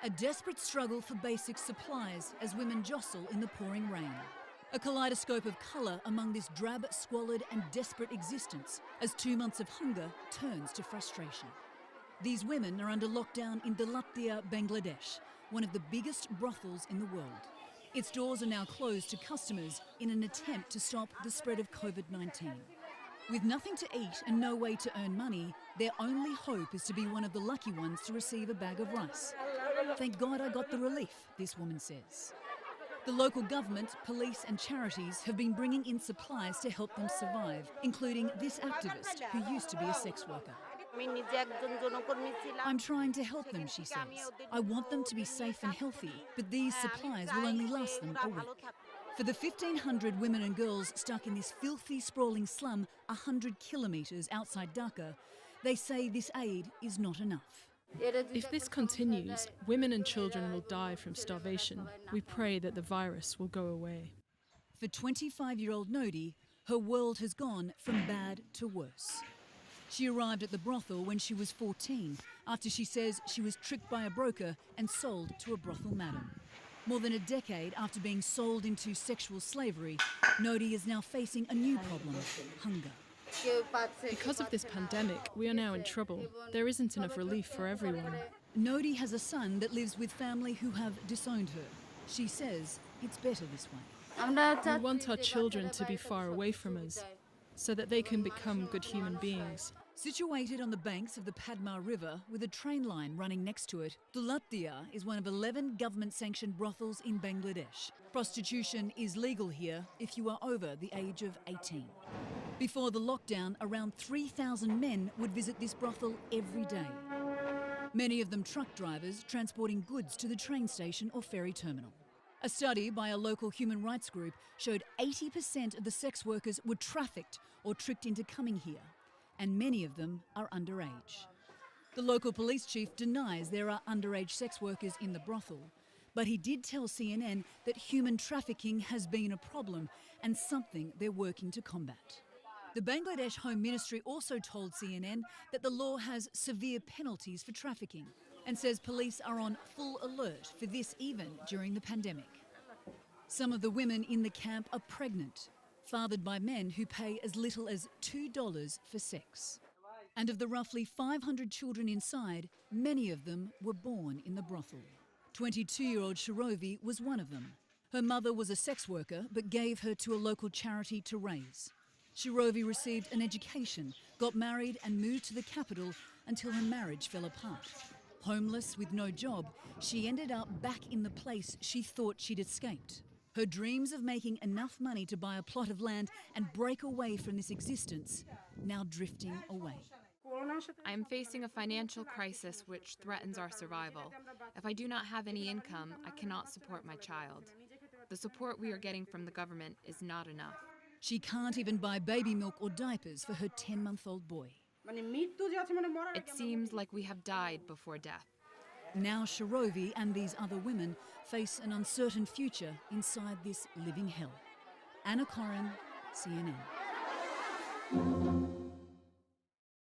A desperate struggle for basic supplies as women jostle in the pouring rain. A kaleidoscope of colour among this drab, squalid and desperate existence as 2 months of hunger turns to frustration. These women are under lockdown in Daulatdia, Bangladesh, one of the biggest brothels in the world. Its doors are now closed to customers in an attempt to stop the spread of COVID-19. With nothing to eat and no way to earn money, their only hope is to be one of the lucky ones to receive a bag of rice. Thank God I got the relief, this woman says. The local government, police and charities have been bringing in supplies to help them survive, including this activist who used to be a sex worker. I'm trying to help them, she says. I want them to be safe and healthy, but these supplies will only last them a week. For the 1,500 women and girls stuck in this filthy, sprawling slum 100 kilometres outside Dhaka, they say this aid is not enough. If this continues, women and children will die from starvation. We pray that the virus will go away. For 25-year-old Nodi, her world has gone from bad to worse. She arrived at the brothel when she was 14, after she says she was tricked by a broker and sold to a brothel madam. More than a decade after being sold into sexual slavery, Nodi is now facing a new problem: hunger. Because of this pandemic, we are now in trouble. There isn't enough relief for everyone. Nodi has a son that lives with family who have disowned her. She says it's better this way. We want our children to be far away from us, so that they can become good human beings. Situated on the banks of the Padma River with a train line running next to it, Daulatdia is one of 11 government-sanctioned brothels in Bangladesh. Prostitution is legal here if you are over the age of 18. Before the lockdown, around 3,000 men would visit this brothel every day. Many of them truck drivers transporting goods to the train station or ferry terminal. A study by a local human rights group showed 80% of the sex workers were trafficked or tricked into coming here, and many of them are underage. The local police chief denies there are underage sex workers in the brothel, but he did tell CNN that human trafficking has been a problem and something they're working to combat. The Bangladesh Home Ministry also told CNN that the law has severe penalties for trafficking and says police are on full alert for this even during the pandemic. Some of the women in the camp are pregnant, fathered by men who pay as little as $2 for sex. And of the roughly 500 children inside, many of them were born in the brothel. 22-year-old Sharovi was one of them. Her mother was a sex worker but gave her to a local charity to raise. Sharovi received an education, got married and moved to the capital until her marriage fell apart. Homeless with no job, she ended up back in the place she thought she'd escaped. Her dreams of making enough money to buy a plot of land and break away from this existence now drifting away. I am facing a financial crisis which threatens our survival. If I do not have any income, I cannot support my child. The support we are getting from the government is not enough. She can't even buy baby milk or diapers for her 10-month-old boy. It seems like we have died before death. Now Sharovi and these other women face an uncertain future inside this living hell. Anna Corrin, CNN.